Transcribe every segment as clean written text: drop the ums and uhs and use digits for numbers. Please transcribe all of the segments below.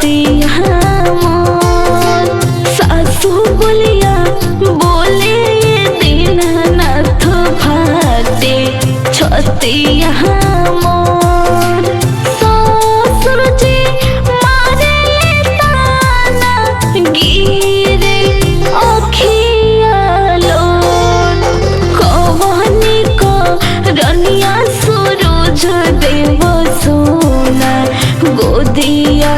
छतिया मोर सासू बोलिया बोले दीनानाथ फाटे छतिया मोर ससुर जी मारे ताना गिरे अखिया लोर कवनी को रनिया सूरज देव सोना गोदिया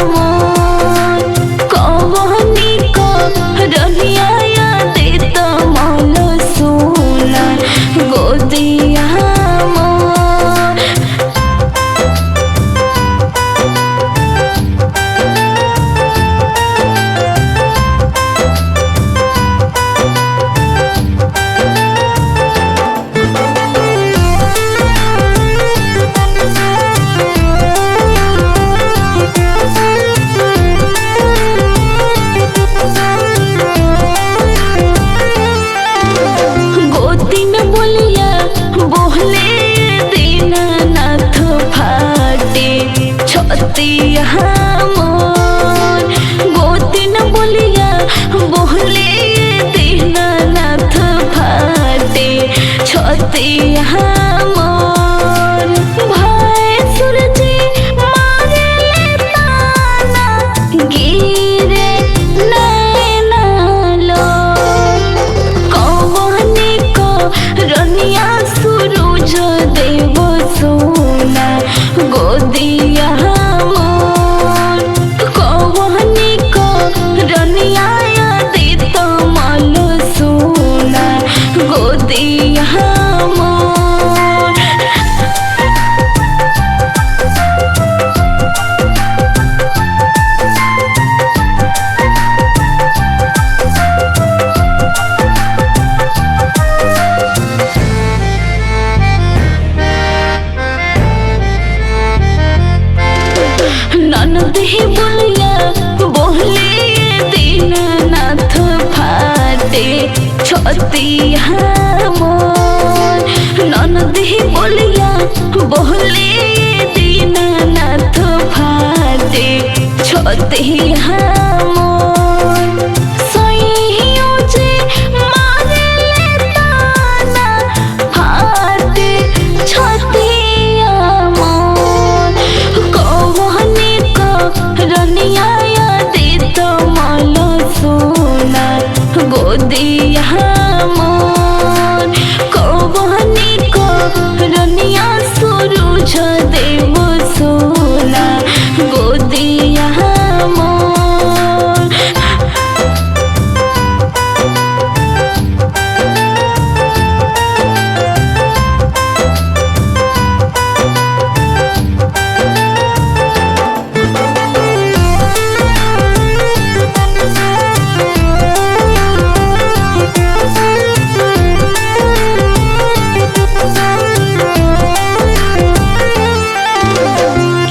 मोर कवनी को रनिया देत मल सोना गोदिया मोर। गोदी में बोलिया बोले दीनानाथ फाटे छतिया मोर गोदी में बोलिया बोले दीनानाथ फाटे छतिया मोर भाई सूरजी मारे ताना गिरे नैना लोर कवनी को रनिया सूरज देव सोना गोदिया मोर कवनी को रनिया देत मल सोना गोदिया मोर। ननद ही बोलिया बोले दीनानाथ फाटे छतिया मोर ननद ही बोलिया बोले दीनानाथ फाटे छतिया मोर सैयो जे मारे ताना फाटे छतिया मोर कवनी को रनिया देत मल सोना गोदिया मोर कवनी को रनिया सूरज देव सोना गोदिया मोर।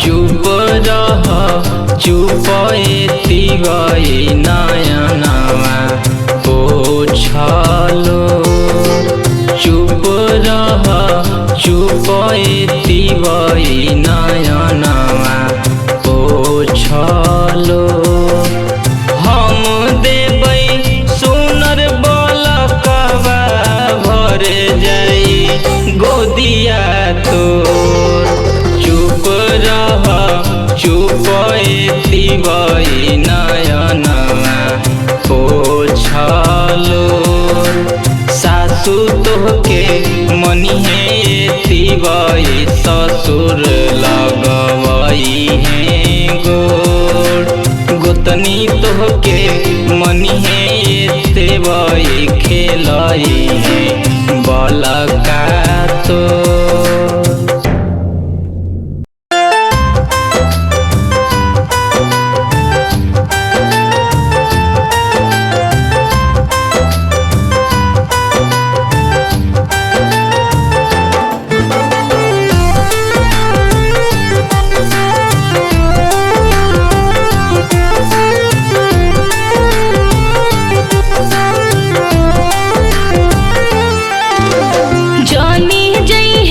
चुप रह चुप एती गई नयनवा पोछलो चुप रह चुप एती गई नयनवा पोछलो हम देबै सुनर बलकवा भर जाई गोदिया तोर चुप रह चुप एती गई नयनवा पोछलो सासु तोहके मनिहे एती गई ससुर लगवई है गोड़ गोतनी तोहके मनिहे एते बई खेलई है बलका तो जानी जई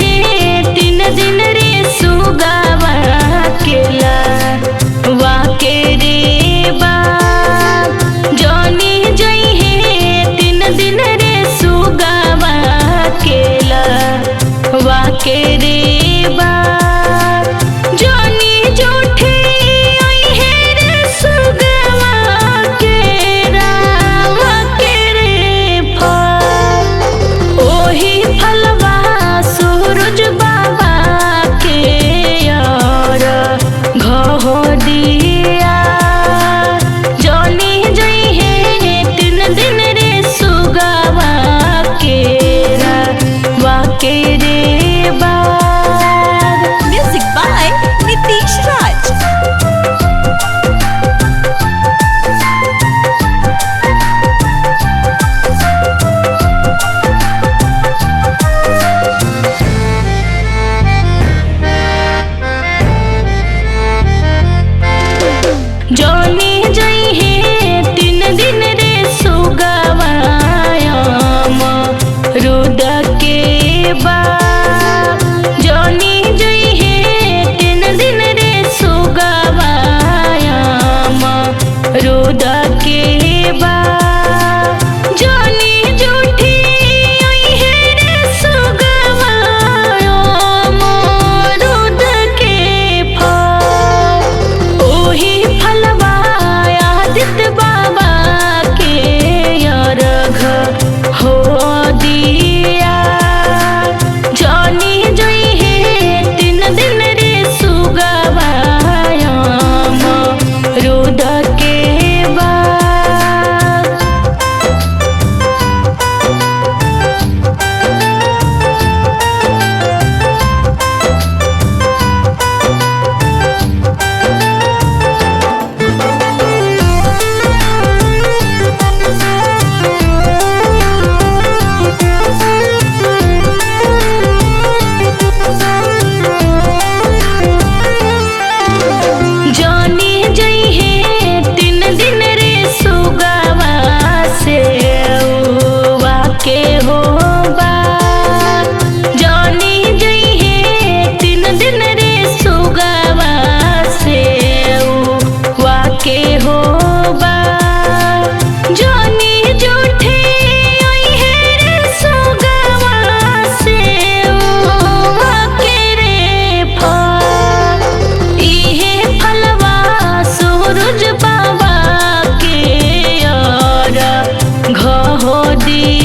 दी